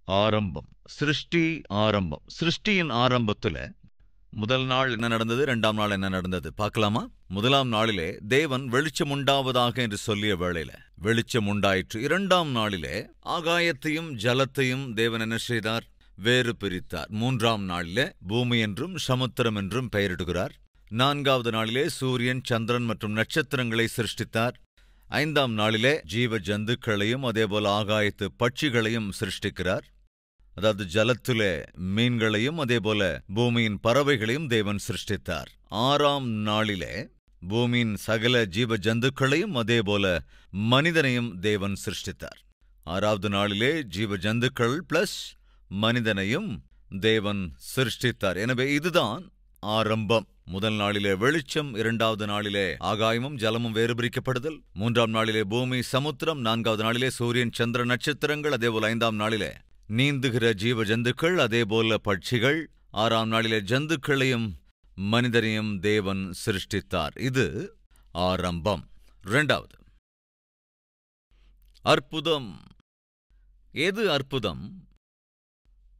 ஆரம்பம். சிருஷ்டி ஆரம்பம். சிருஷ்டியின் ஆரம்பத்துல முதல் நாள் என்ன நடந்தது, இரண்டாம் நாள் என்ன நடந்தது பார்க்கலாமா? முதலாம் நாளிலே தேவன் வெளிச்சம் உண்டாவதாக என்று சொல்லிய வேளையில வெளிச்சம் உண்டாயிற்று. இரண்டாம் நாளிலே ஆகாயத்தையும் ஜலத்தையும் தேவன் என்ன செய்தார்? வேறு பிரித்தார். மூன்றாம் நாளிலே பூமி என்றும் சமுத்திரம் என்றும் பெயரிடுகிறார். நான்காவது நாளிலே சூரியன், சந்திரன் மற்றும் நட்சத்திரங்களை சிருஷ்டித்தார். ஐந்தாம் நாளிலே ஜீவ ஜந்துக்களையும் அதேபோல ஆகாயத்து பட்சிகளையும் சிருஷ்டிக்கிறார். அதாவது ஜலத்திலே மீன்களையும் அதேபோல பூமியின் பறவைகளையும் தேவன் சிருஷ்டித்தார். ஆறாம் நாளிலே பூமியின் சகல ஜீவ ஜந்துக்களையும் அதேபோல மனிதனையும் தேவன் சிருஷ்டித்தார். ஆறாவது நாளிலே ஜீவ ஜந்துக்கள் பிளஸ் மனிதனையும் தேவன் சிருஷ்டித்தார். எனவே இதுதான் ஆரம்பம். முதல் நாளிலே வெளிச்சம், இரண்டாவது நாளிலே ஆகாயமும் ஜலமும் வேறு பிரிக்கப்படுதல், மூன்றாம் நாளிலே பூமி சமுத்திரம், நான்காவது நாளிலே சூரியன் சந்திர நட்சத்திரங்கள், அதேபோல ஐந்தாம் நாளிலே நீந்துகிற ஜீவ ஜந்துக்கள் அதேபோல பட்சிகள், ஆறாம் நாளிலே ஜந்துக்களையும் மனிதனையும் தேவன் சிருஷ்டித்தார். இது ஆரம்பம். இரண்டாவது அற்புதம். எது அற்புதம்?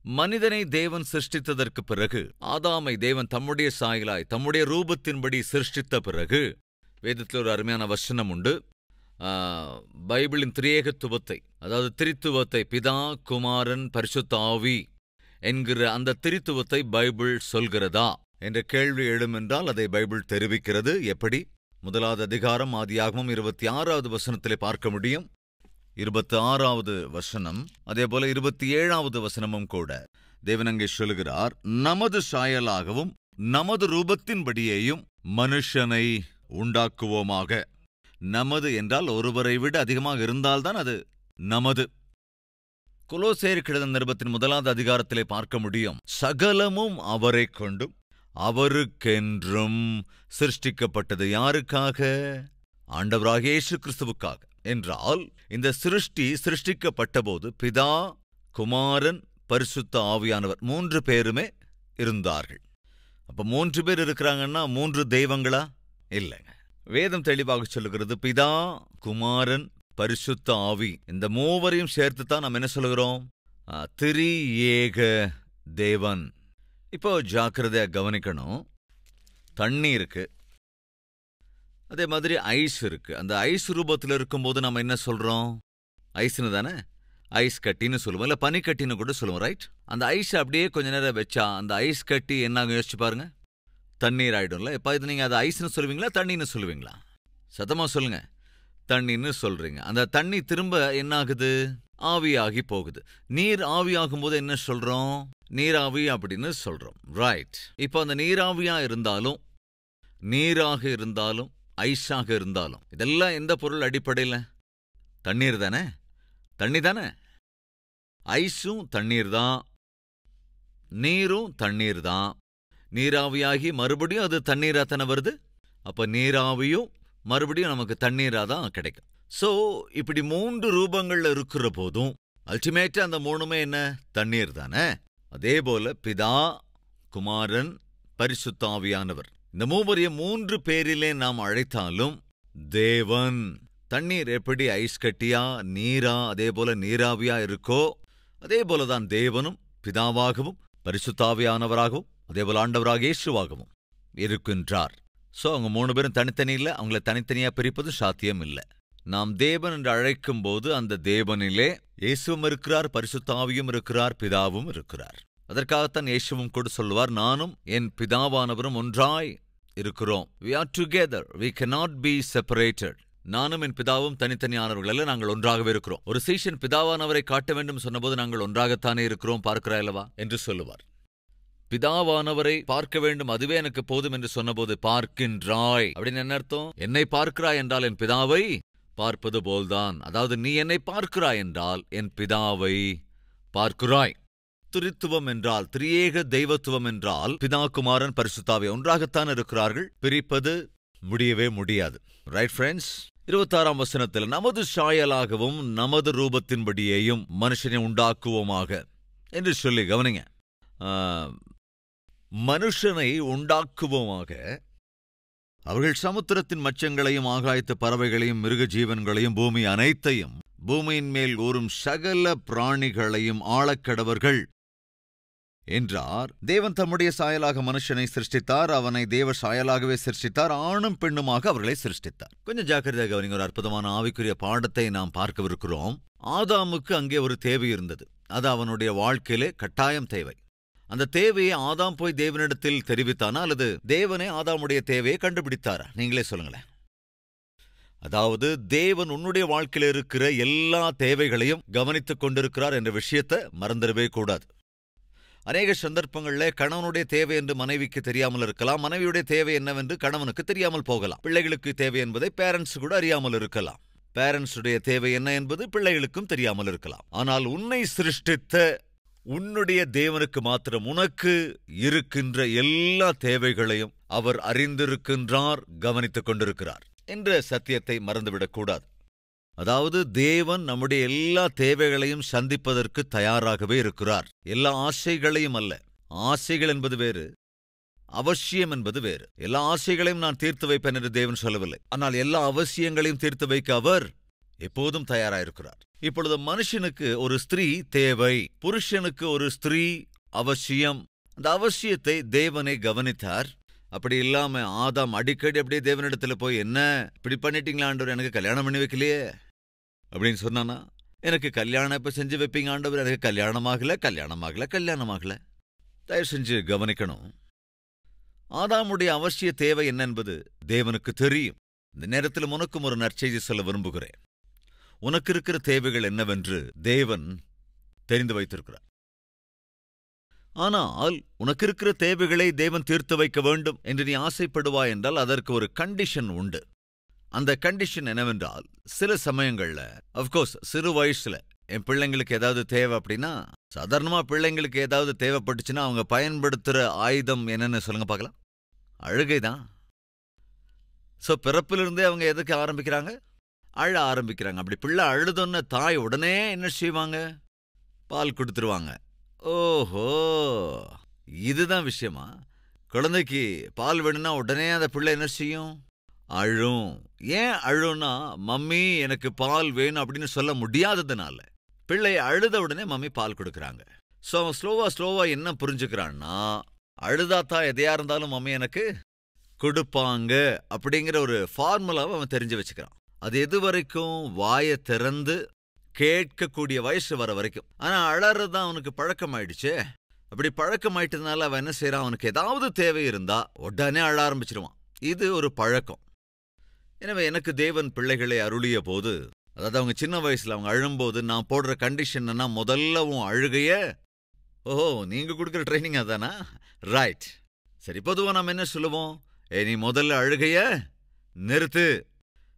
மனிதனை தேவன் சிருஷ்டித்ததற்கு பிறகு, ஆதாமை தேவன் தம்முடைய சாயலாய் தம்முடைய ரூபத்தின்படி சிருஷ்டித்த பிறகு, வேதத்தில் ஒரு அருமையான வசனம் உண்டு. பைபிளின் திரியேகத்துவத்தை, அதாவது திரித்துவத்தை, பிதா, குமாரன், பரிசுத்த ஆவி என்கிற அந்த திரித்துவத்தை பைபிள் சொல்கிறதா என்ற கேள்வி எழுமென்றால் அதை பைபிள் தெரிவிக்கிறது. எப்படி? முதலாவது அதிகாரம் ஆதியாகமம் 26வது வசனத்திலே பார்க்க முடியும். 26வது வசனம், அதேபோல 27வது வசனமும் கூட தேவன் அங்கே சொல்கிறார், நமது சாயலாகவும் நமது ரூபத்தின்படியேயும் மனுஷனை உண்டாக்குவோமாக. நமது என்றால் ஒருவரை விட அதிகமாக இருந்தால்தான் அது நமது. கொலோசேயருக்கு எழுதின நிருபத்தின் 1வது அதிகாரத்திலே பார்க்க முடியும், சகலமும் அவரை கொண்டும் அவருக்கென்றும் சிருஷ்டிக்கப்பட்டது. யாருக்காக? ஆண்டவராகிய இயேசு கிறிஸ்துவுக்காக. என்றால் இந்த சிருஷ்டிக்கப்பட்ட போது பிதா, குமாரன், பரிசுத்த ஆவியானவர் 3 பேருமே இருந்தார்கள். அப்ப 3 பேர் இருக்கிறாங்கன்னா 3 தெய்வங்களா? இல்லைங்க. வேதம் தெளிவாக சொல்லுகிறது, பிதா, குமாரன், பரிசுத்த ஆவி, இந்த மூவரையும் சேர்த்துத்தான் நாம் என்ன சொல்லுகிறோம்? திரியேக தேவன். இப்போ ஜாக்கிரதையா கவனிக்கணும். தண்ணி இருக்கு, அதே மாதிரி ஐஸ் இருக்கு. அந்த ஐஸ் ரூபத்தில் இருக்கும்போது நம்ம என்ன சொல்றோம்? ஐஸ்னு தானே, ஐஸ் கட்டின்னு சொல்லுவோம், இல்லை பனிக்கட்டின்னு கூட சொல்லுவோம், ரைட்? அந்த ஐஸ் அப்படியே கொஞ்ச நேரம் வச்சா அந்த ஐஸ் கட்டி என்ன யோசிச்சு பாருங்க, தண்ணீர் ஆயிடும்ல. இப்போ இது நீங்கள் அதை ஐஸ்னு சொல்லுவீங்களா, தண்ணின்னு சொல்லுவீங்களா? சத்தமாக சொல்லுங்க. தண்ணின்னு சொல்றீங்க. அந்த தண்ணி திரும்ப என்ன ஆகுது? ஆவியாகி போகுது. நீர் ஆவியாகும் போது என்ன சொல்றோம்? நீராவி அப்படின்னு சொல்றோம், ரைட்? இப்போ அந்த நீராவியா இருந்தாலும், நீராக இருந்தாலும், ஐஸாக இருந்தாலும், இதெல்லாம் எந்த பொருள் அடிப்படையில்? தண்ணீர் தானே, தண்ணி தானே. ஐஸும் தண்ணீர் தான், நீரும் தண்ணீர் தான். நீராவியாகி மறுபடியும் அது தண்ணீராக தானே வருது. அப்போ நீராவியும் மறுபடியும் நமக்கு தண்ணீராக தான் கிடைக்கும். ஸோ இப்படி 3 ரூபங்கள்ல இருக்கிற போதும் அல்டிமேட்டா அந்த 3மே என்ன? தண்ணீர் தானே. அதே போல பிதா, குமாரன், பரிசுத்த ஆவியானவர், இந்த மூவரையும் 3 பேரிலே நாம் அழைத்தாலும் தேவன், தண்ணீர் எப்படி ஐஸ் கட்டியா நீரா அதே போல நீராவியா இருக்கோ, அதே போலதான் தேவனும் பிதாவாகவும் பரிசுத்தாவியானவராகவும் அதேபோல ஆண்டவராக இயேசுவாகவும் இருக்கின்றார். ஸோ அவங்க 3 பேரும் தனித்தனி இல்லை, அவங்கள தனித்தனியா பிரிப்பது சாத்தியம் இல்லை. நாம் தேவன் என்று அழைக்கும் போது அந்த தேவனிலே இயேசுவும் இருக்கிறார், பரிசுத்தாவியும் இருக்கிறார், பிதாவும் இருக்கிறார். அதற்காகத்தான் இயேசுவும் கூட சொல்லுவார், நானும் என் பிதாவானவரும் ஒன்றாய் இருக்கிறோம். We are together, we cannot be separated. நானும் என் பிதாவும் தனித்தனியானவர்கள் அல்ல, நாங்கள் ஒன்றாகவே இருக்கிறோம். ஒரு சீஷன் பிதாவானவரை காட்ட வேண்டும் சொன்னபோது நாங்கள் ஒன்றாகத்தானே இருக்கிறோம், பார்க்கிறாய் அல்லவா என்று சொல்லுவார். பிதாவானவரை பார்க்க வேண்டும், அதுவே எனக்கு போதும் என்று சொன்னபோது பார்க்கின்றாய் அப்படின்னு என்ன அர்த்தம்? என்னை பார்க்கிறாய் என்றால் என் பிதாவை பார்ப்பது போல்தான். அதாவது நீ என்னை பார்க்கிறாய் என்றால் என் பிதாவை பார்க்கிறாய். திரித்துவம் என்றால், திரியேக தெய்வத்துவம் என்றால் பிதா, குமாரன், பரிசுத்தாவி ஒன்றாகத்தான் இருக்கிறார்கள், பிரிப்பது முடியவே முடியாது. Right friends? 26ஆம் வசனத்தில் நமது சாயலாகவும் நமது ரூபத்தின்படியேயும் மனுஷனை உண்டாக்குவோமாக என்று சொல்லி கவனிங்க. மனுஷனை உண்டாக்குவோமாக. அவர்கள் சமுத்திரத்தின் மச்சங்களையும் ஆகாயத்து பறவைகளையும் மிருக ஜீவன்களையும் பூமி அனைத்தையும் பூமியின் மேல் ஊறும் சகல பிராணிகளையும் ஆளக்கடவர்கள் என்றார். தேவன் தம்முடைய சாயலாக மனுஷனை சிருஷ்டித்தார். அவனை தேவ சாயலாகவே சிருஷ்டித்தார். ஆணும் பெண்ணுமாக அவர்களை சிருஷ்டித்தார். கொஞ்சம் ஜாக்கிரதையாக கவனிங்க. ஒரு அற்புதமான ஆவிக்குரிய பாடத்தை நாம் பார்க்கவிருக்கிறோம். ஆதாமுக்கு அங்கே ஒரு தேவை இருந்தது. அது அவனுடைய வாழ்க்கையிலே கட்டாயம் தேவை. அந்த தேவையை ஆதாம் போய் தேவனிடத்தில் தெரிவித்தானா அல்லது தேவனே ஆதாமுடைய தேவையை கண்டுபிடித்தாரா? நீங்களே சொல்லுங்களேன். அதாவது தேவன் உன்னுடைய வாழ்க்கையில் இருக்கிற எல்லா தேவைகளையும் கவனித்துக் கொண்டிருக்கிறார் என்ற விஷயத்தை மறந்துடவே கூடாது. அநேக சந்தர்ப்பங்களில் கணவனுடைய தேவை என்று மனைவிக்கு தெரியாமல் இருக்கலாம். மனைவியுடைய தேவை என்னவென்று கணவனுக்கு தெரியாமல் போகலாம். பிள்ளைகளுக்கு தேவை என்பதை பேரண்ட்ஸ் கூட அறியாமல் இருக்கலாம். பேரண்ட்ஸுடைய தேவை என்ன என்பது பிள்ளைகளுக்கும் தெரியாமல் இருக்கலாம். ஆனால் உன்னை சிருஷ்டித்த உன்னுடைய தேவனுக்கு மாத்திரம் உனக்கு இருக்கின்ற எல்லா தேவைகளையும் அவர் அறிந்திருக்கின்றார், கவனித்துக் கொண்டிருக்கிறார் என்ற சத்தியத்தை மறந்துவிடக்கூடாது. அதாவது தேவன் நம்முடைய எல்லா தேவைகளையும் சந்திப்பதற்கு தயாராகவே இருக்கிறார். எல்லா ஆசைகளையும் அல்ல. ஆசைகள் என்பது வேறு, அவசியம் என்பது வேறு. எல்லா ஆசைகளையும் நான் தீர்த்து வைப்பேன் என்று தேவன் சொல்லவில்லை. ஆனால் எல்லா அவசியங்களையும் தீர்த்து வைக்க அவர் எப்போதும் தயாராயிருக்கிறார். இப்பொழுது மனுஷனுக்கு ஒரு ஸ்திரீ தேவை, புருஷனுக்கு ஒரு ஸ்திரீ அவசியம். அந்த அவசியத்தை தேவனை கவனித்தார். அப்படி இல்லாம ஆதாம் அடிக்கடி அப்படியே தேவனிடத்துல போய், என்ன இப்படி பண்ணிட்டீங்களா ஆண்டவர், எனக்கு கல்யாணம் பண்ணி வைக்கலையே அப்படின்னு சொன்னானா? எனக்கு கல்யாணம் இப்ப செஞ்சு வைப்பீங்க ஆண்டவர், எனக்கு கல்யாணமாகல. தயவு செஞ்சு கவனிக்கணும். ஆதாமுடைய அவசிய தேவை என்ன என்பது தேவனுக்கு தெரியும். இந்த நேரத்தில் உனக்கும் ஒரு நற்செய்தி சொல்ல விரும்புகிறேன். உனக்கு இருக்கிற தேவைகள் என்னவென்று தேவன் தெரிந்து வைத்திருக்கிறார். ஆனால் உனக்கு இருக்கிற தேவைகளை தேவன் தீர்த்து வைக்க வேண்டும் என்று நீ ஆசைப்படுவாய் என்றால் அதற்கு ஒரு கண்டிஷன் உண்டு. அந்த கண்டிஷன் என்னவென்றால், சில சமயங்கள்ல அஃப்கோர்ஸ் சிறு வயசுல என் பிள்ளைங்களுக்கு ஏதாவது தேவை அப்படின்னா, சாதாரணமா பிள்ளைங்களுக்கு ஏதாவது தேவைப்பட்டுச்சுன்னா அவங்க பயன்படுத்துற ஆயுதம் என்னன்னு சொல்லுங்க பார்க்கலாம். அழுகைதான். சோ பிறப்பிலிருந்தே அவங்க எதுக்கு ஆரம்பிக்கிறாங்க? அழ ஆரம்பிக்கிறாங்க. அப்படி பிள்ளை அழுதோன்னு தாய் உடனே என்ன செய்வாங்க? பால் கொடுத்துருவாங்க. ஓஹோ, இதுதான் விஷயமா? குழந்தைக்கு பால் வேணும்னா உடனே அந்த பிள்ளை என்ன செய்யும்? அழும். ஏன் அழும்னா, மம்மி எனக்கு பால் வேணும் அப்படின்னு சொல்ல முடியாததுனால பிள்ளை அழுத உடனே மம்மி பால் கொடுக்குறாங்க. ஸோ அவன் ஸ்லோவா என்ன புரிஞ்சுக்கிறான்னா, அழுதாத்தா எதையா இருந்தாலும் மம்மி எனக்கு கொடுப்பாங்க அப்படிங்கிற ஒரு ஃபார்முலாவை அவன் தெரிஞ்சு வச்சுக்கிறான். அது எது வரைக்கும்? வாயை திறந்து கேட்கக்கூடிய வயசு வர வரைக்கும். ஆனா அழறதுதான் அவனுக்கு பழக்கமாயிடுச்சு. அப்படி பழக்கமாயிட்டதுனால அவன் என்ன செய்யறான்? அவனுக்கு ஏதாவது தேவை இருந்தா உடனே அழ ஆரம்பிச்சிருவான். இது ஒரு பழக்கம். எனவே எனக்கு தேவன் பிள்ளைகளை அருளிய போது, அதாவது அவங்க சின்ன வயசுல அவங்க அழும்போது நான் போடுற கண்டிஷன் என்ன? முதல்ல உன் அழுகைய, ஓஹோ நீங்க கொடுக்குற ட்ரைனிங் அதானா? ரைட். சரி, பொதுவா நம்ம என்ன சொல்லுவோம்? நீ முதல்ல அழுகைய நிறுத்து.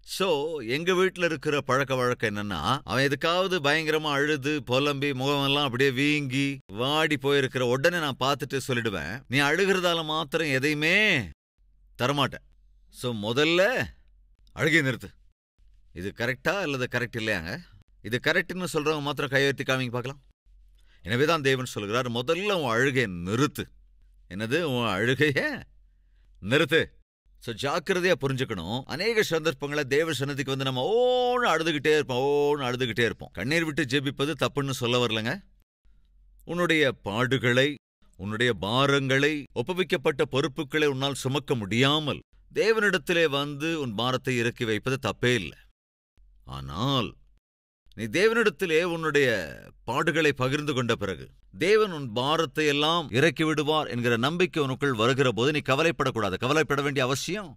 சோ எங்க வீட்டுல இருக்கிற பழக்க வழக்கம் என்னன்னா, அவன் எதுக்காவது பயங்கரமா அழுது புலம்பி முகமெல்லாம் அப்படியே வீங்கி வாடி போயிருக்கிற உடனே நான் பார்த்துட்டு சொல்லிடுவேன், நீ அழுகிறதால மாத்திரம் எதையுமே தரமாட்டேன். சோ முதல்ல அழுகை நிறுத்து. இது கரெக்டா அல்லது கரெக்ட் இல்லையாங்க? இது கரெக்ட்னு சொல்றவங்க மாத்திரம் கையெழுத்தி காமிங்க பார்க்கலாம். எனவேதான் தேவன் சொல்கிறார், முதல்ல உன் அழுகையை நிறுத்து. என்னது? உன் அழுகைய நிறுத்து. ஸோ ஜாக்கிரதையா புரிஞ்சுக்கணும். அநேக சந்தர்ப்பங்களை தேவ சன்னதிக்கு வந்து நம்ம ஓன்னு அழுதுகிட்டே இருப்போம். கண்ணீர் விட்டு ஜெபிப்பது தப்புன்னு சொல்ல வரலங்க. உன்னுடைய பாடுகளை, உன்னுடைய பாரங்களை, ஒப்புவிக்கப்பட்ட பொறுப்புகளை உன்னால் சுமக்க முடியாமல் தேவனிடத்திலே வந்து உன் பாரத்தை இறக்கி வைப்பது தப்பே இல்லை. ஆனால் நீ தேவனிடத்திலே உன்னுடைய பாடுகளை பகிர்ந்து கொண்ட பிறகு தேவன் உன் பாரத்தை எல்லாம் இறக்கி விடுவார் என்கிற நம்பிக்கை உனக்குள் வருகிற போது நீ கவலைப்படக்கூடாது. கவலைப்பட வேண்டிய அவசியம்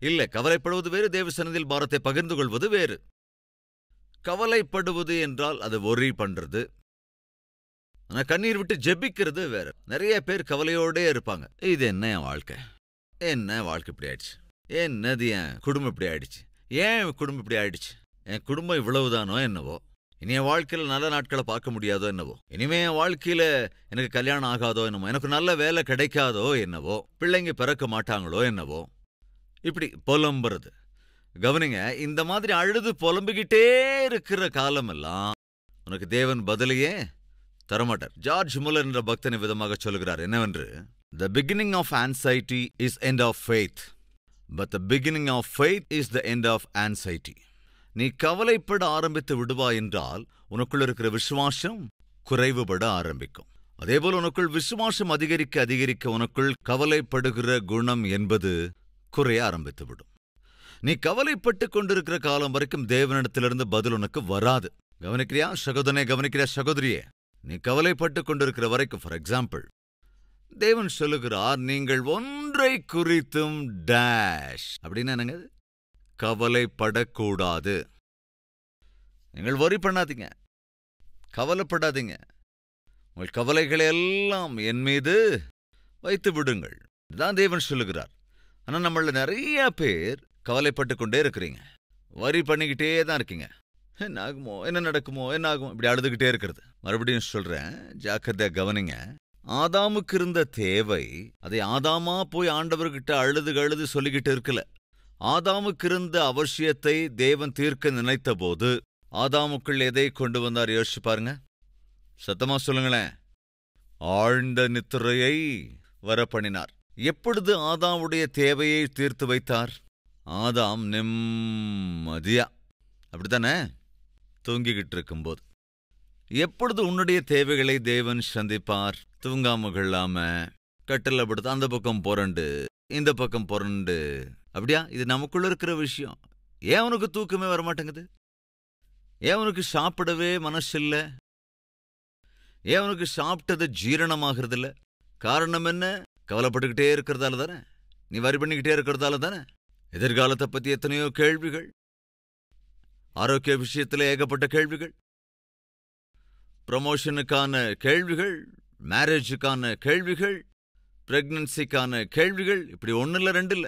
இல்லை. கவலைப்படுவது வேறு, தேவ சன்னதியில் பாரத்தை பகிர்ந்து கொள்வது வேறு. கவலைப்படுவது என்றால் அது ஒரி பண்றது. ஆனா கண்ணீர் விட்டு ஜெபிக்கிறது வேற. நிறைய பேர் கவலையோடே இருப்பாங்க. இது என்ன வாழ்க்கை இப்படி ஆயிடுச்சு, என்னது என் குடும்பம் இப்படி ஆயிடுச்சு, ஏன் குடும்பம் இப்படி ஆயிடுச்சு, என் குடும்பம் இவ்வளவுதானோ என்னவோ, இனி என் வாழ்க்கையில் நல்ல நாட்களை பார்க்க முடியாதோ என்னவோ, இனிமே என் வாழ்க்கையில எனக்கு கல்யாணம் ஆகாதோ என்னவோ, எனக்கு நல்ல வேலை கிடைக்காதோ என்னவோ, பிள்ளைங்க பிறக்க மாட்டாங்களோ என்னவோ, இப்படி புலம்புறது. கவனிங்க, இந்த மாதிரி அழுது புலம்பிக்கிட்டே இருக்கிற காலமெல்லாம் உனக்கு தேவன் பதிலையே தரமாட்டார். ஜார்ஜ் முல்லர் என்ற பக்தனை விதமாக சொல்கிறார் என்னவென்று, The beginning of anxiety is end of faith, but the beginning of faith is the end of anxiety. நீ கவலைப்பட ஆரம்பித்து விடுவாய் என்றால் உனக்குள் இருக்கிற விசுவாசம் குறைவுபட ஆரம்பிக்கும். அதேபோல் உனக்குள் விசுவாசம் அதிகரிக்க அதிகரிக்க உனக்குள் கவலைப்படுகிற குணம் என்பது குறைய ஆரம்பித்துவிடும். நீ கவலைப்பட்டு கொண்டிருக்கிற காலம் வரைக்கும் தேவனிடத்திலிருந்து பதில் உனக்கு வராது. கவனிக்கிறியா சகோதரனே, கவனிக்கிறியா சகோதரியே? நீ கவலைப்பட்டு கொண்டிருக்கிற வரைக்கும், ஃபார் எக்ஸாம்பிள், தேவன் சொல்லுகிறார், நீங்கள் ஒன்றை குறித்தும் டேஷ் அப்படின்னு என்னங்க, கவலைப்படக்கூடாது. நீங்கள் வரி பண்ணாதீங்க, கவலைப்படாதீங்க. உங்கள் கவலைகளை எல்லாம் என் மீது வைத்து விடுங்கள். இதுதான் தேவன் சொல்லுகிறார். ஆனால் நம்மள நிறைய பேர் கவலைப்பட்டு கொண்டே இருக்கிறீங்க, வரி பண்ணிக்கிட்டே தான் இருக்கீங்க. என்ன ஆகுமோ, என்ன நடக்குமோ, என்ன ஆகும், இப்படி அழுதுகிட்டே இருக்கிறது. மறுபடியும் சொல்றேன், ஜாக்கிரதையா கவனிங்க. ஆதாமுக்கு இருந்த தேவை, அதை ஆதாமா போய் ஆண்டவர்கிட்ட அழுது சொல்லிக்கிட்டு இருக்கல. ஆதாமுக்கு இருந்த அவசியத்தை தேவன் தீர்க்க நினைத்த போது ஆதாமுக்குள் எதை கொண்டு வந்தார் யோசிச்சு பாருங்க. சத்தமா சொல்லுங்களேன். ஆழ்ந்த நித்திரையை வரப்பண்ணினார். எப்பொழுது ஆதாமுடைய தேவையை தீர்த்து வைத்தார்? ஆதாம் நிம்மதியா, அப்படித்தானே, தூங்கிக்கிட்டு இருக்கும்போது. எப்பொழுது உன்னுடைய தேவைகளை தேவன் சந்திப்பார்? தூங்காம கொள்ளாம கட்டில படுத்து அந்த பக்கம் புரண்டு இந்த பக்கம் புரண்டு, அப்படியா? இது நமக்குள்ள இருக்கிற விஷயம். ஏன் உனக்கு தூக்கமே வரமாட்டேங்குது? ஏன் உனக்கு சாப்பிடவே மனசு இல்ல? ஏன் உனக்கு சாப்பிட்டது ஜீரணமாகிறது இல்ல? காரணம் என்ன? கவலைப்பட்டுக்கிட்டே இருக்கிறதால தானே, நீ வரி பண்ணிக்கிட்டே இருக்கிறதால தானே. எதிர்காலத்தை பத்தி எத்தனையோ கேள்விகள், ஆரோக்கிய விஷயத்தில் ஏகப்பட்ட கேள்விகள், ப்ரமோஷனுக்கான கேள்விகள், மேரேஜுக்கான கேள்விகள், பிரெக்னன்சிக்கான கேள்விகள், இப்படி ஒன்னு இல்ல ரெண்டு இல்ல,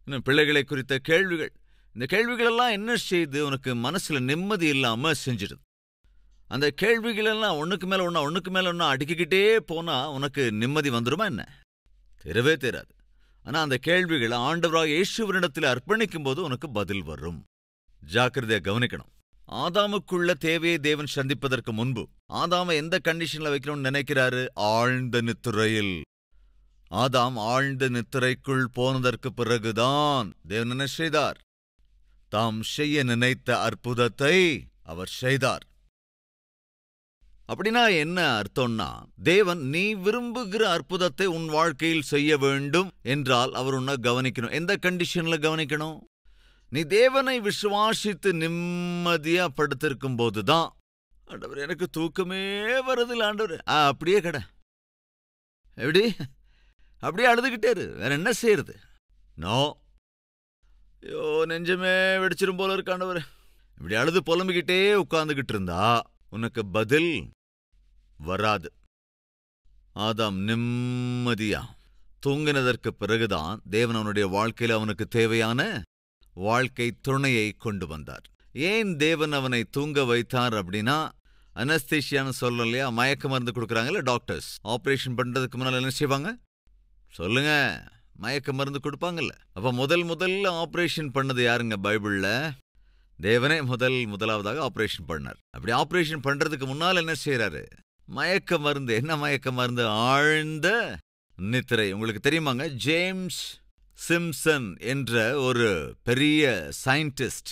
இன்னும் பிள்ளைகளை குறித்த கேள்விகள். இந்த கேள்விகளெல்லாம் என்ன செய்து உனக்கு மனசுல நிம்மதி இல்லாம செஞ்சிடுது. அந்த கேள்விகளெல்லாம் ஒண்ணுக்கு மேல ஒன்னா அடுக்கிக்கிட்டே போனா உனக்கு நிம்மதி வந்துருமா என்ன? தெரியவே தெரியாது. ஆனா அந்த கேள்விகளை ஆண்டவராக இயேசுவினிடத்தில் அர்ப்பணிக்கும் போது உனக்கு பதில் வரும். ஜாக்கிரதையா கவனிக்கணும். ஆதாமுக்குள்ள தேவையை தேவன் சந்திப்பதற்கு முன்பு ஆதாம எந்த கண்டிஷன்ல வைக்கணும்னு நினைக்கிறாரு? ஆழ்ந்த நித்திரையில். ஆதாம் ஆழ்ந்த நித்திரைக்குள் போனதற்கு பிறகுதான் தேவன் என்ன செய்தார்? தாம் செய்ய நினைத்த அற்புதத்தை அவர் செய்தார். அப்படின்னா என்ன அர்த்தம்னா, தேவன் நீ விரும்புகிற அற்புதத்தை உன் வாழ்க்கையில் செய்ய வேண்டும் என்றால் அவர் உன்னை கவனிக்கணும். எந்த கண்டிஷன்ல கவனிக்கணும்? நீ தேவனை விசுவாசித்து நிம்மதியா படுத்திருக்கும் போதுதான், ஆண்டவர் எனக்கு தூக்கமே வருதில்ல ஆண்டவர், அப்படியே கடை, எப்படி அப்படியே அழுதுகிட்டே இரு. வேற என்ன செய்யறது? நோ, ஐயோ நெஞ்சமே வெடிச்சிரும் போல இருக்கு ஆண்டவர், இப்படி அழுது புலம்பிக்கிட்டே உட்கார்ந்துகிட்டு இருந்தா உனக்கு பதில் வராது. ஆதாம் நிம்மதியா தூங்கினதற்கு பிறகுதான் தேவன் அவனுடைய வாழ்க்கையில் அவனுக்கு தேவையான வாழ்க்கை துணையை கொண்டு வந்தார். ஏன் தேவன் அவனை தூங்க வைத்தார் அப்படின்னா, அனஸ்தீஷியான்னு சொல்றோம் இல்லையா, மயக்க மருந்து கொடுக்குறாங்கல்ல டாக்டர்ஸ். ஆப்ரேஷன் பண்றதுக்கு முன்னால் என்ன செய்வாங்க சொல்லுங்க? மயக்க மருந்து கொடுப்பாங்கல்ல. அப்ப முதல்ல ஆப்ரேஷன் பண்ணது யாருங்க பைபிள்ல? தேவனே முதலாவதாக ஆப்ரேஷன் பண்ணார். அப்படி ஆப்ரேஷன் பண்றதுக்கு முன்னால் என்ன செய்யறாரு? மயக்க மருந்து. என்ன மயக்க மருந்து? ஆழ்ந்த நித்திரை. உங்களுக்கு தெரியுமாங்க, ஜேம்ஸ் சிம்சன் என்ற ஒரு பெரிய சயின்டிஸ்ட்,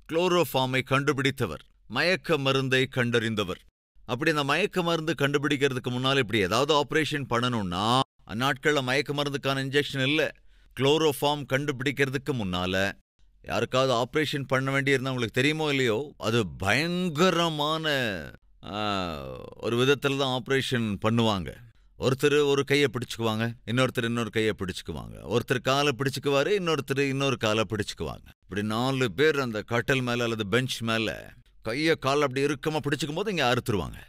குளோரோஃபார்மை கண்டுபிடித்தவர், மயக்க மருந்தை கண்டறிந்தவர். அப்படி அந்த மயக்க மருந்து கண்டுபிடிக்கிறதுக்கு முன்னால் இப்படி ஏதாவது ஆப்ரேஷன் பண்ணணும்னா, அந்நாட்களில் மயக்க மருந்துக்கான இன்ஜெக்ஷன் இல்லை. குளோரோஃபார்ம் கண்டுபிடிக்கிறதுக்கு முன்னால யாருக்காவது ஆப்ரேஷன் பண்ண வேண்டியிருந்தா, உங்களுக்கு தெரியுமோ இல்லையோ, அது பயங்கரமான ஒரு விதத்தில் தான் ஆப்ரேஷன் பண்ணுவாங்க. ஒருத்தர் ஒரு கையை பிடிச்சுக்குவாங்க, இன்னொருத்தர் இன்னொரு கையை பிடிச்சுக்குவாங்க, ஒருத்தர் காலை பிடிச்சுக்குவாரு, இன்னொருத்தர் இன்னொரு காலை பிடிச்சுக்குவாங்க. இப்படி 4 பேர் அந்த கட்டல் மேல அல்லது பெஞ்ச் மேல கையை காலை அப்படி இறுக்கமா பிடிச்சுக்கும் போது இங்க அறுத்துருவாங்க.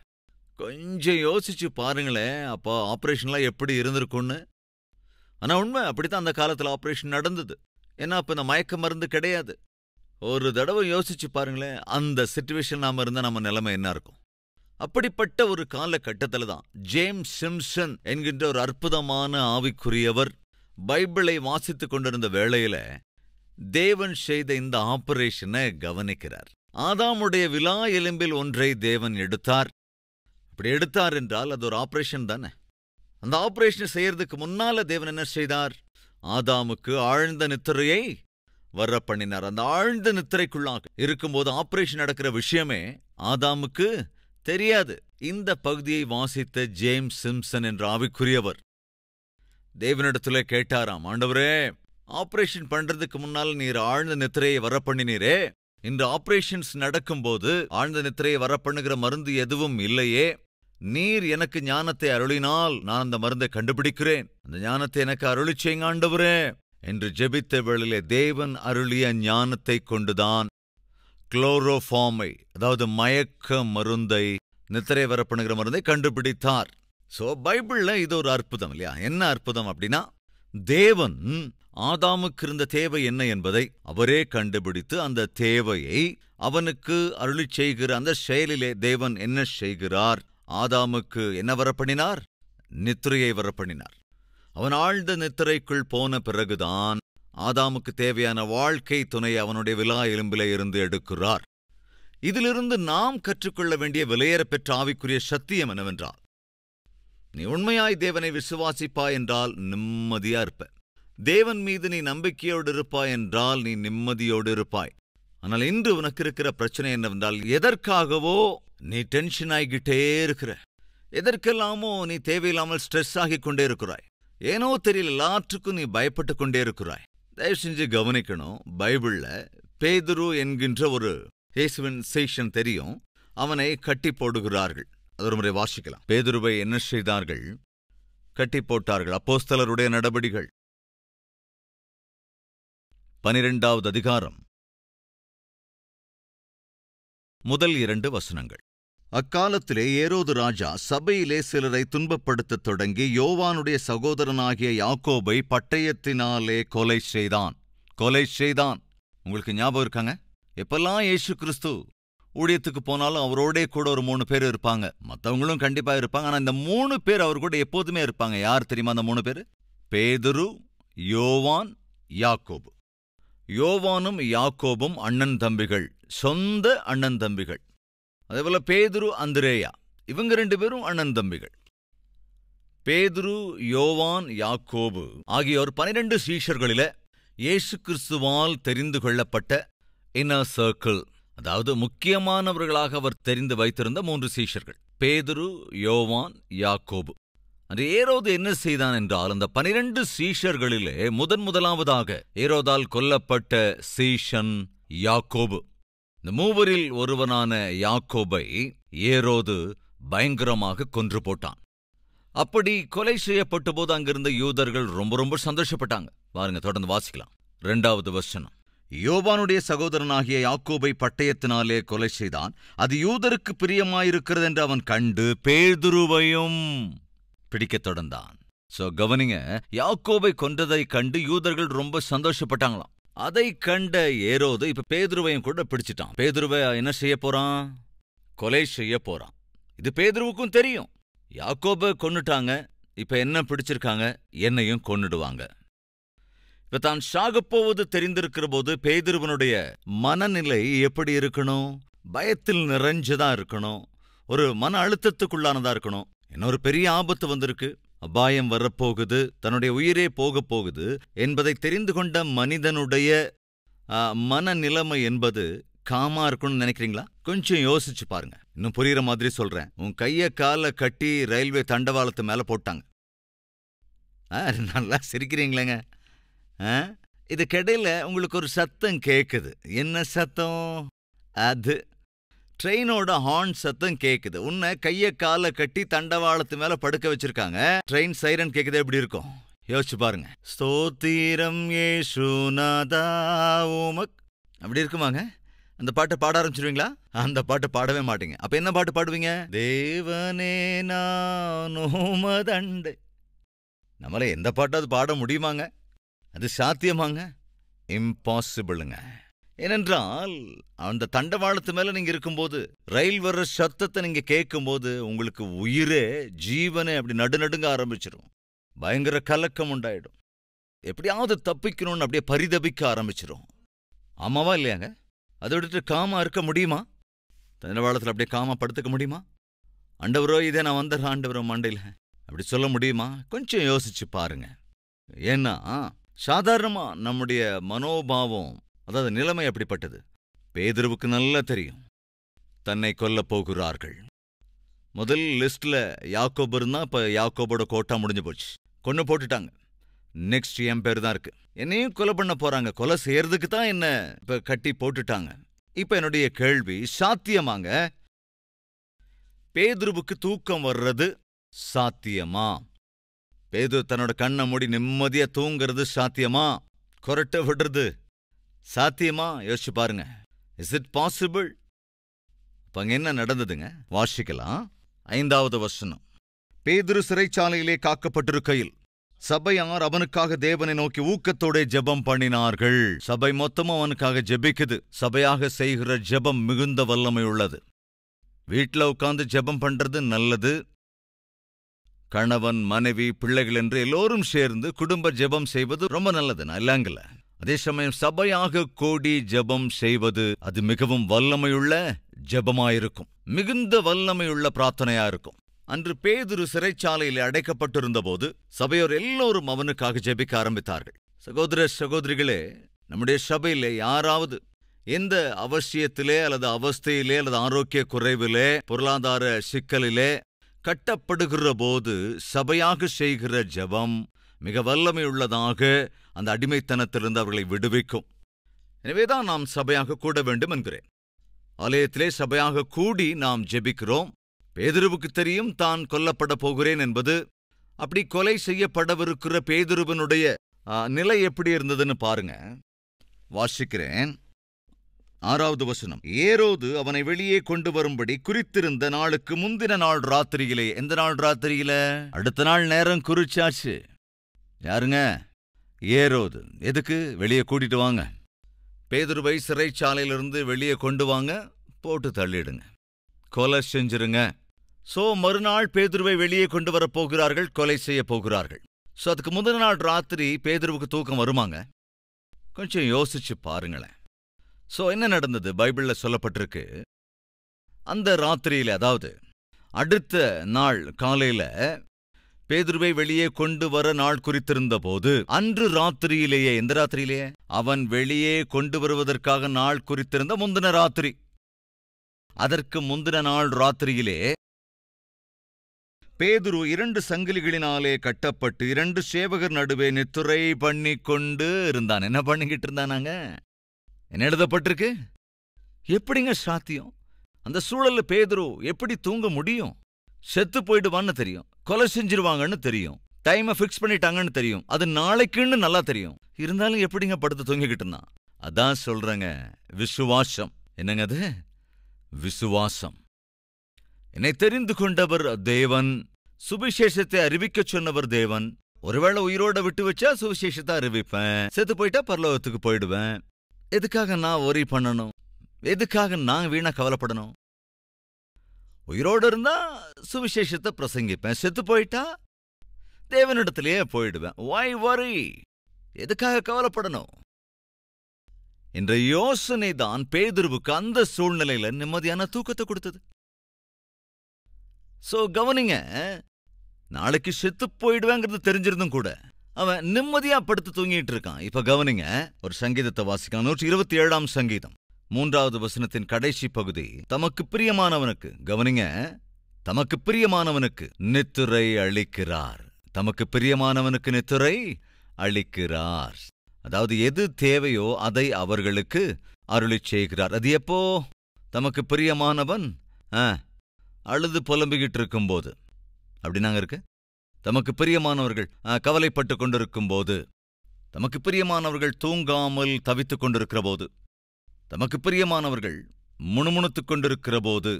கொஞ்சம் யோசிச்சு பாருங்களேன், அப்போ ஆப்ரேஷன்லாம் எப்படி இருந்திருக்கும்னு. ஆனா உண்மை அப்படித்தான் அந்த காலத்துல ஆப்ரேஷன் நடந்தது. ஏன்னா அப்ப இந்த மயக்க மருந்து கிடையாது. ஒரு தடவை யோசிச்சு பாருங்களேன், அந்த சிச்சுவேஷன் நாம இருந்தா நம்ம நிலைமை என்ன இருக்கும்? அப்படிப்பட்ட ஒரு காலகட்டத்தில் தான் ஜேம்ஸ் சிம்சன் என்கின்ற ஒரு அற்புதமான ஆவிக்குரியவர் பைபிளை வாசித்துக் கொண்டிருந்த வேளையில தேவன் செய்த இந்த ஆபரேஷனை கவனிக்கிறார். ஆதாமுடைய விலா எலும்பில் ஒன்றை தேவன் எடுத்தார். அப்படி எடுத்தார் என்றால் அது ஒரு ஆபரேஷன் தானே. அந்த ஆபரேஷன் செய்யறதுக்கு முன்னால தேவன் என்ன செய்தார்? ஆதாமுக்கு ஆழ்ந்த நித்திரையை வர பண்ணினார். அந்த ஆழ்ந்த நித்திரைக்குள்ளாக இருக்கும்போது ஆபரேஷன் நடக்கிற விஷயமே ஆதாமுக்கு தெரியாது. இந்த பகுதியை வாசித்த ஜேம்ஸ் சிம்சன் என்ற ஆவிக்குரியவர் தேவனிடத்துல கேட்டாராம், ஆண்டவரே, ஆபரேஷன் பண்றதுக்கு முன்னால் நீர் ஆழ்ந்த நித்திரையை வர பண்ணினீரே, இந்த ஆபரேஷன்ஸ் நடக்கும்போது ஆழ்ந்த நித்திரையை வர பண்ணுகிற மருந்து எதுவும் இல்லையே, நீர் எனக்கு ஞானத்தை அருளினால் நான் அந்த மருந்தை கண்டுபிடிக்கிறேன், அந்த ஞானத்தை எனக்கு அருளி செய்யுங்க ஆண்டவரே என்று ஜெபித்த வேளையிலே தேவன் அருளிய ஞானத்தை கொண்டுதான் குளோரோஃபார்மை, அதாவது மயக்க மருந்தை, நித்திரை வர பண்ணுகிற மருந்தை கண்டுபிடித்தார். சோ பைபிள்ல இது ஒரு அற்புதம் இல்லையா? என்ன அற்புதம் அப்படின்னா, தேவன் ஆதாமுக்கு இருந்த தேவை என்ன என்பதை அவரே கண்டுபிடித்து அந்த தேவையை அவனுக்கு அருளி செய்கிற அந்த செயலிலே தேவன் என்ன செய்கிறார்? ஆதாமுக்கு என்ன வரப்பண்ணினார்? நித்திரையை வரப்பண்ணினார். அவன் ஆழ்ந்த நித்திரைக்குள் போன பிறகுதான் ஆதாமுக்கு தேவையான வாழ்க்கை துணையை அவனுடைய விலா எலும்பிலே இருந்து எடுக்கிறார். இதிலிருந்து நாம் கற்றுக்கொள்ள வேண்டிய விலையேறப்பெற்ற ஆவிக்குரிய சத்தியம் என்னவென்றால், நீ உண்மையாய் தேவனை விசுவாசிப்பாய் என்றால் நிம்மதியா இருப்ப. தேவன் மீது நீ நம்பிக்கையோடு இருப்பாய் என்றால் நீ நிம்மதியோடு இருப்பாய். ஆனால் இன்று உனக்கு இருக்கிற பிரச்சனை என்னவென்றால், எதற்காகவோ நீ டென்ஷன் ஆகிக்கிட்டே இருக்கிற, எதற்கெல்லாமோ நீ தேவையில்லாமல் ஸ்ட்ரெஸ் ஆகிக் கொண்டே இருக்கிறாய். ஏனோ தெரியல, எல்லாற்றுக்கும் நீ பயப்பட்டு கொண்டே இருக்கிறாய். தயவு செஞ்சு கவனிக்கணும். பைபிள்ல பேதுரு என்கின்ற ஒரு இயேசுவின் சீஷன் தெரியும், அவனை கட்டி போடுகிறார்கள். அது ஒரு முறை வாசிக்கலாம். பேதுருவை என்ன செய்தார்கள்? கட்டி போட்டார்கள். அப்போஸ்தலருடைய நடபடிகள் 12வது அதிகாரம் முதல் 2 வசனங்கள். அக்காலத்திலே ஏரோது ராஜா சபையிலே சிலரை துன்பப்படுத்தத் தொடங்கி யோவானுடைய சகோதரனாகிய யாக்கோபை பட்டயத்தினாலே கொலை செய்தான். உங்களுக்கு ஞாபகம் இருக்காங்க? எப்பெல்லாம் இயேசு கிறிஸ்து ஊழியத்துக்கு போனாலும் அவரோடே கூட ஒரு 3 பேர் இருப்பாங்க. மற்றவங்களும் கண்டிப்பா இருப்பாங்க. ஆனா இந்த 3 பேர் அவர் கூட எப்போதுமே இருப்பாங்க. யார் தெரியுமா அந்த 3 பேர்? பேதுரு, யோவான், யாக்கோபு. யோவானும் யாக்கோபும் அண்ணன் தம்பிகள், சொந்த அண்ணன் தம்பிகள். அதேபோல பேதுரு, அந்திரேயா, இவங்க 2 பேரும் அண்ணன் தம்பிகள். பேதுரு, யோவான், யாக்கோபு ஆகியோர் 12 சீஷர்களில இயேசு கிறிஸ்துவால் தெரிந்து கொள்ளப்பட்ட இன்னர் சர்க்கிள், அதாவது முக்கியமானவர்களாக அவர் தெரிந்து வைத்திருந்த 3 சீஷர்கள். பேதுரு, யோவான், யாக்கோபு. அந்த ஏரோது என்ன செய்தான் என்றால், அந்த 12 சீஷர்களிலே முதலாவதாக ஏரோதால் கொல்லப்பட்ட சீஷன் யாக்கோபு. இந்த 3வரில் ஒருவனான யாக்கோபை ஏரோது பயங்கரமாக கொன்று போட்டான். அப்படி கொலை செய்யப்பட்ட போது அங்கிருந்த யூதர்கள் ரொம்ப சந்தோஷப்பட்டாங்க. பாருங்க, தொடர்ந்து வாசிக்கலாம். 2வது வசனம். யோவானுடைய சகோதரனாகிய யாக்கோபை பட்டயத்தினாலே கொலை செய்தான். அது யூதருக்கு பிரியமாயிருக்கிறது என்று அவன் கண்டு பேதுருவையும் பிடிக்கத் தொடர்ந்தான். சோ கவனிங்க, யாக்கோபை கொன்றதை கண்டு யூதர்கள் ரொம்ப சந்தோஷப்பட்டாங்களாம். அதை கண்ட ஏரோது இப்ப பேதுருவையும் கூட பிடிச்சிட்டான். பேதுருவை என்ன செய்ய போறான்? கொலை செய்ய போறான். இது பேதுருவுக்கும் தெரியும். யாக்கோபை கொன்னுட்டாங்க, இப்ப என்ன பிடிச்சிருக்காங்க, என்னையும் கொன்னுடுவாங்க. இப்ப தான் சாகப்போவது தெரிந்திருக்கிற போது பேதுருவனுடைய மனநிலை எப்படி இருக்கணும்? பயத்தில் நிறைஞ்சதா இருக்கணும். ஒரு மன அழுத்தத்துக்குள்ளானதா இருக்கணும். இன்னொரு பெரிய ஆபத்து வந்திருக்கு, அபாயம் வரப்போகுது, தன்னுடைய உயிரே போகப் போகுது என்பதை தெரிந்து கொண்ட மனிதனுடைய மனநிலைமை என்பது காமா இருக்கணும்னு நினைக்கிறீங்களா? கொஞ்சம் யோசிச்சு பாருங்க. இன்னும் புரியுற மாதிரி சொல்றேன். உன் கைய கால கட்டி ரயில்வே தண்டவாளத்து மேல போட்டாங்க. நல்லா சிரிக்கிறீங்களேங்க. இதுக்கிடையில உங்களுக்கு ஒரு சத்தம் கேக்குது. என்ன சத்தம்? அது ட்ரெயினோட ஹார்ன் சத்தம் கேக்குது. உன்னை கைய கால கட்டி தண்டவாளத்து மேல படுக்க வச்சிருக்காங்க. ட்ரெயின் சைரன் கேக்குது. எப்படி இருக்கும் யோசிச்சு பாருங்க. ஸ்தோத்திரம் இயேசுநாதா உமக், அப்படி இருக்குமாங்க? அந்த பாட்டை பாட ஆரம்பிச்சிருவீங்களா? அந்த பாட்டு பாடவே மாட்டீங்க. அப்ப என்ன பாட்டு பாடுவீங்க? தேவனே நான் உமதண்டை. நம்மள எந்த பாட்டாவது பாட முடியுமாங்க? அது சாத்தியமாங்க? இம்பாசிபிளுங்க. ஏனென்றால் அந்த தண்டவாளத்து மேல நீங்க இருக்கும்போது, ரயில் வர்ற சத்தத்தை நீங்க கேட்கும்போது உங்களுக்கு உயிரே, ஜீவனே அப்படி நடுநடுங்க ஆரம்பிச்சிடும். பயங்கர கலக்கம் உண்டாயிடும். எப்படியாவது தப்பிக்கணும்னு அப்படியே பரிதபிக்க ஆரம்பிச்சிடும். ஆமாவா இல்லையாங்க? அதை விட்டுட்டு காமா இருக்க முடியுமா? தண்டவாளத்தில் அப்படியே காமா படுத்துக்க முடியுமா? ஆண்டவரோ இதே நான் வந்துடுறேன் ஆண்டவரோ மண்டையில், அப்படி சொல்ல முடியுமா? கொஞ்சம் யோசிச்சு பாருங்க. ஏன்னா சாதாரணமா நம்முடைய மனோபாவம் அதாவது நிலைமை அப்படிப்பட்டது. பேதுருவுக்கு நல்லா தெரியும் தன்னை கொல்லப் போகிறார்கள். முதல் லிஸ்ட்ல யாக்கோபு இருந்தா, இப்ப யாக்கோபோட கோட்டா முடிஞ்சு போச்சு. கொன்னு போட்டுட்டாங்க. நெக்ஸ்ட் என் பேர் தான் இருக்கு. என்னையும் கொலை பண்ண போறாங்க. கொலை செய்யறதுக்கு தான் என்ன இப்ப கட்டி போட்டுட்டாங்க. இப்ப என்னுடைய கேள்வி, சாத்தியமாங்க பேதுருவுக்கு தூக்கம் வர்றது சாத்தியமா? பேதுரு தன்னோட கண்ணை மூடி நிம்மதியா தூங்குறது சாத்தியமா? கொரட்டை விடுறது சாத்தியமா? யோசிச்சு பாருங்க. Is it possible? இப்ப அங்க என்ன நடந்ததுங்க? வாசிக்கலாம். 5வது வசனம். பேதுரு சிறைச்சாலையிலே காக்கப்பட்டிருக்கையில் சபையார் அவனுக்காக தேவனை நோக்கி ஊக்கத்தோட ஜெபம் பண்ணினார்கள். சபை மொத்தமும் அவனுக்காக ஜெபிக்குது. சபையாக செய்கிற ஜெபம் மிகுந்த வல்லமை உள்ளது. வீட்டில் உட்கார்ந்து ஜெபம் பண்றது நல்லது. கணவன், மனைவி, பிள்ளைகள் என்று எல்லோரும் சேர்ந்து குடும்ப ஜெபம் செய்வது ரொம்ப நல்லது, இல்லைங்கள? அதே சமயம் சபையாக கூடி ஜெபம் செய்வது அது மிகவும் வல்லமையுள்ள ஜெபமாயிருக்கும். மிகுந்த வல்லமையுள்ள பிரார்த்தனையா இருக்கும். அன்று பேதுரு சிறைச்சாலையில் அடைக்கப்பட்டிருந்த போது சபையோர் எல்லோரும் அவனுக்காக ஜெபிக்க ஆரம்பித்தார்கள். சகோதர சகோதரிகளே, நம்முடைய சபையிலே யாராவது எந்த அவசியத்திலே அல்லது அவஸ்தையிலே அல்லது ஆரோக்கிய குறைவிலே, பொருளாதார சிக்கலிலே கட்டப்படுகிற போது சபையாக செய்கிற ஜெபம் மிக வல்லமையுள்ளதாக அந்த அடிமைத்தனத்திலிருந்து அவர்களை விடுவிக்கும். எனவேதான் நாம் சபையாக கூட வேண்டும் என்கிறேன். ஆலயத்திலே சபையாக கூடி நாம் ஜெபிக்கிறோம். பேதுருவுக்கு தெரியும் தான் கொல்லப்பட போகிறேன் என்பது. அப்படி கொலை செய்யப்படவிருக்கிற பேதுருவனுடைய நிலை எப்படி இருந்ததுன்னு பாருங்க. வாசிக்கிறேன். 6வது வசனம். ஏரோது அவனை வெளியே கொண்டு வரும்படி குறித்திருந்த நாளுக்கு முந்தின நாள் ராத்திரியிலே. எந்த நாள் ராத்திரியில? அடுத்த நாள் நேரம் குறிச்சாச்சு. யாருங்க? ஏரோது. எதுக்கு? வெளியே கூட்டிட்டு வாங்க, பேதுருவை சிறைச்சாலையிலிருந்து வெளியே கொண்டு வாங்க, போட்டு தள்ளிடுங்க, கொலை செஞ்சிருங்க. சோ மறுநாள் பேதுருவை வெளியே கொண்டு வரப்போகிறார்கள், கொலை செய்ய போகிறார்கள். சோ அதுக்கு முதல் நாள் ராத்திரி பேதுருவுக்கு தூக்கம் வருமாங்க? கொஞ்சம் யோசிச்சு பாருங்களேன். சோ என்ன நடந்தது? பைபிள்ல சொல்லப்பட்டிருக்கு, அந்த ராத்திரியில, அதாவது அடுத்த நாள் காலையில பேதுருவை வெளியே கொண்டு வர நாள் குறித்திருந்த போது, அன்று ராத்திரியிலேயே, எந்த ராத்திரியிலேயே? அவன் வெளியே கொண்டு வருவதற்காக நாள் குறித்திருந்த முந்தின ராத்திரி. அதற்கு முந்தின நாள் ராத்திரியிலே பேதுரு 2 சங்கிலிகளினாலே கட்டப்பட்டு 2 சேவகர் நடுவே நித்துரை பண்ணி கொண்டு இருந்தான். என்ன பண்ணிக்கிட்டு இருந்தானாங்க? என்ன எழுதப்பட்டிருக்கு? எப்படிங்க சாத்தியம்? அந்த சூழல்ல பேதுரு எப்படி தூங்க முடியும்? செத்து போயிடுவான்னு தெரியும், கொலை செஞ்சிருவாங்கன்னு தெரியும், டைமை ஃபிக்ஸ் பண்ணிட்டாங்கன்னு தெரியும், அது நாளைக்குன்னு நல்லா தெரியும். இருந்தாலும் எப்படிங்க படுத்து தூங்கிக்கிட்டு இருந்தான்? அதான் சொல்றேங்க, விசுவாசம். என்னங்க அது? விசுவாசம். என்னை தெரிந்து கொண்டவர் தேவன், சுவிசேஷத்தை அறிவிக்கச் சொன்னவர் தேவன். ஒருவேளை உயிரோட விட்டு வச்சா சுவிசேஷத்தை அறிவிப்பேன், செத்து போயிட்டா பரலோகத்துக்கு போயிடுவேன். எதுக்காக நான் ஒரி பண்ணணும்? எதுக்காக நான் வீணா கவலைப்படணும்? உயிரோடு இருந்தா சுவிசேஷத்தை பிரசங்கிப்பேன், செத்து போயிட்டா தேவனிடத்திலேயே போயிடுவேன். Why worry? எதுக்காக கவலைப்படணும்? என்ற யோசனை தான் பேதுருவுக்கு அந்த சூழ்நிலையில நிம்மதியான தூக்கத்தை கொடுத்தது. சோ கவனிங்க, நாளைக்கு செத்து போயிடுவேங்கிறது தெரிஞ்சிருந்தும் கூட அவன் நிம்மதியா படுத்து தூங்கிட்டு இருக்கான். இப்ப கவனிங்க, ஒரு சங்கீதத்தை வாசிக்கலாம். 127ஆம் சங்கீதம் 3வது வசனத்தின் கடைசி பகுதி. தமக்கு பிரியமானவனுக்கு, கவனிங்க, தமக்கு பிரியமானவனுக்கு நித்துரை அளிக்கிறார். தமக்கு பிரியமானவனுக்கு நித்துரை அளிக்கிறார். அதாவது எது தேவையோ அதை அவர்களுக்கு அருளிச் செய்கிறார். அது எப்போ? தமக்கு பிரியமானவன் அழுது புலம்பிக்கிட்டு இருக்கும்போது. அப்படின்னாங்க இருக்கு. தமக்கு பிரியமானவர்கள் கவலைப்பட்டு கொண்டிருக்கும் போது, தமக்கு பிரியமானவர்கள் தூங்காமல் தவித்துக் கொண்டிருக்கிற போது, தமக்கு பிரியமானவர்கள் முணுமுணுத்துக் கொண்டிருக்கிற போது,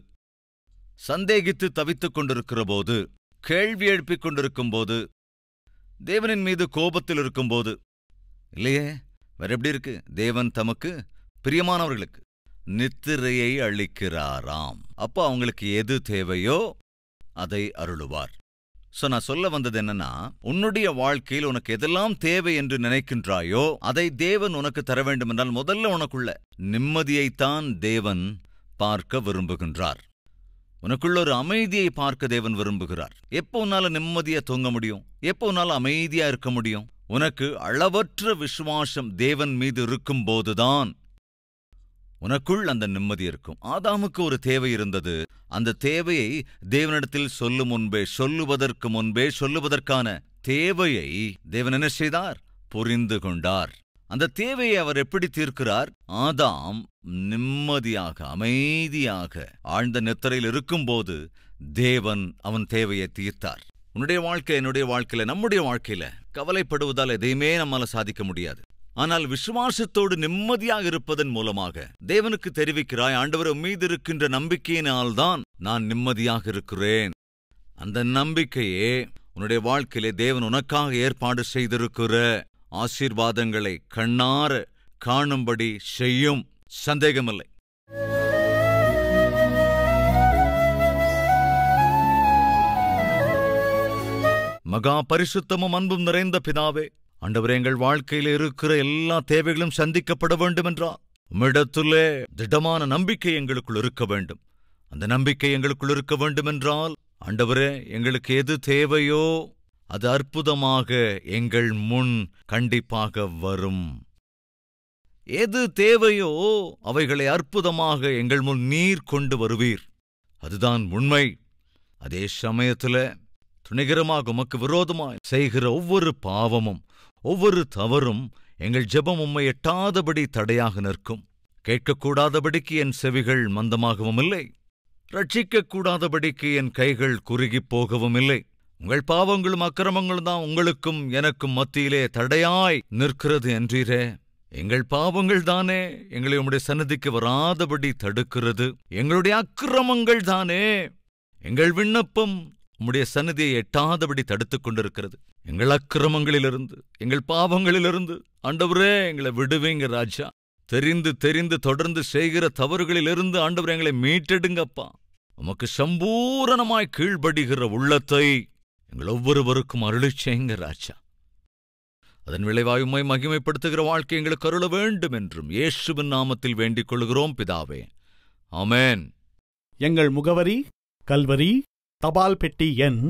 சந்தேகித்து தவித்துக் கொண்டிருக்கிற போது, கேள்வி எழுப்பிக் கொண்டிருக்கும் போது, தேவனின் மீது கோபத்தில் இருக்கும்போது. இல்லையே, வேற எப்படி இருக்கு? தேவன் தமக்கு பிரியமானவர்களுக்கு நித்திரையை அளிக்கிறாராம். அப்போ அவங்களுக்கு எது தேவையோ அதை அருளுவார். சோ நான் சொல்ல வந்தது என்னன்னா, உன்னுடைய வாழ்க்கையில் உனக்கு எதெல்லாம் தேவை என்று நினைக்கின்றாயோ அதை தேவன் உனக்கு தர வேண்டும் என்றால் முதல்ல உனக்குள்ள நிம்மதியைத்தான் தேவன் பார்க்க விரும்புகின்றார். உனக்குள்ள ஒரு அமைதியை பார்க்க தேவன் விரும்புகிறார். எப்போ உன்னால நிம்மதியா தூங்க முடியும்? எப்போ உன்னால அமைதியா இருக்க முடியும்? உனக்கு அளவற்ற விசுவாசம் தேவன் மீது இருக்கும்போதுதான் உனக்குள் அந்த நிம்மதி இருக்கும். ஆதாமுக்கு ஒரு தேவை இருந்தது. அந்த தேவையை தேவனிடத்தில் சொல்லுவதற்கு முன்பே சொல்லுவதற்கான தேவையை தேவன் என்ன செய்தார்? புரிந்து கொண்டார். அந்த தேவையை அவர் எப்படி தீர்க்கிறார்? ஆதாம் நிம்மதியாக அமைதியாக ஆழ்ந்த நித்திரையில் இருக்கும்போது தேவன் அவன் தேவையை தீர்த்தார். உன்னுடைய வாழ்க்கை, என்னுடைய வாழ்க்கையில, நம்முடைய வாழ்க்கையில கவலைப்படுவதால் எதையுமே நம்மால சாதிக்க முடியாது. ஆனால் விசுவாசத்தோடு நிம்மதியாக இருப்பதன் மூலமாக தேவனுக்கு தெரிவிக்கிறாய், ஆண்டவர் மீது இருக்கின்ற நம்பிக்கையினால்தான் நான் நிம்மதியாக இருக்கிறேன். அந்த நம்பிக்கையே உன்னுடைய வாழ்க்கையிலே தேவன் உனக்காக ஏற்பாடு செய்திருக்கிற ஆசீர்வாதங்களை கண்ணார காணும்படி செய்யும். சந்தேகமில்லை. மகா பரிசுத்தமும் அன்பும் நிறைந்த பிதாவே, ஆண்டவரே, எங்கள் வாழ்க்கையில் இருக்கிற எல்லா தேவைகளும் சந்திக்கப்பட வேண்டுமென்றால் உம்மிடத்திலே திடமான நம்பிக்கை எங்களுக்குள் இருக்க வேண்டும். அந்த நம்பிக்கை எங்களுக்குள் இருக்க வேண்டுமென்றால் ஆண்டவரே, எங்களுக்கு எது தேவையோ அது அற்புதமாக எங்கள் முன் கண்டிப்பாக வரும். எது தேவையோ அவைகளை அற்புதமாக எங்கள் முன் நீர் கொண்டு வருவீர். அதுதான் உண்மை. அதே சமயத்தில் துணிகரமாக உமக்கு விரோதமாய் செய்கிற ஒவ்வொரு பாவமும் ஒவ்வொரு தவறும் எங்கள் ஜெபம் உம்மை எட்டாதபடி தடையாக நிற்கும். கேட்கக்கூடாதபடிக்கு என் செவிகள் மந்தமாகவும் இல்லை, ரட்சிக்கக்கூடாதபடிக்கு என் கைகள் குறுகிப் போகவும் இல்லை. உங்கள் பாவங்களும் அக்கிரமங்களும் தான் உங்களுக்கும் எனக்கும் மத்தியிலே தடையாய் நிற்கிறது என்றீரே. எங்கள் பாவங்கள் தானே எங்களை உம்முடைய சந்நிதிக்கு வராதபடி தடுக்கிறது. எங்களுடைய அக்கிரமங்கள் தானே எங்கள் விண்ணப்பம் உம்முடைய சந்நிதியை எட்டாதபடி தடுத்துக் கொண்டிருக்கிறது. எங்கள் அக்கிரமங்களிலிருந்து, எங்கள் பாவங்களிலிருந்து ஆண்டவரே எங்களை விடுவீங்க ராஜா. தெரிந்து தெரிந்து தொடர்ந்து செய்கிற தவறுகளிலிருந்து ஆண்டவரே எங்களை மீட்டெடுங்கப்பா. உமக்கு சம்பூரணமாய் கீழ்படுகிற உள்ளத்தை எங்கள் ஒவ்வொருவருக்கும் அருளிச் செய்யுங்க ராஜா. அதன் விளைவாய் உம்மை மகிமைப்படுத்துகிற வாழ்க்கை எங்களுக்கு அருள வேண்டும் என்றும் இயேசுவின் நாமத்தில் வேண்டிக் கொள்கிறோம் பிதாவே. ஆமென். எங்கள் முகவரி: கல்வரி, தபால் பெட்டி எண்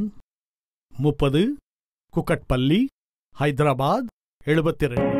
30, குக்கட்பள்ளி, ஹைதராபாத் 72.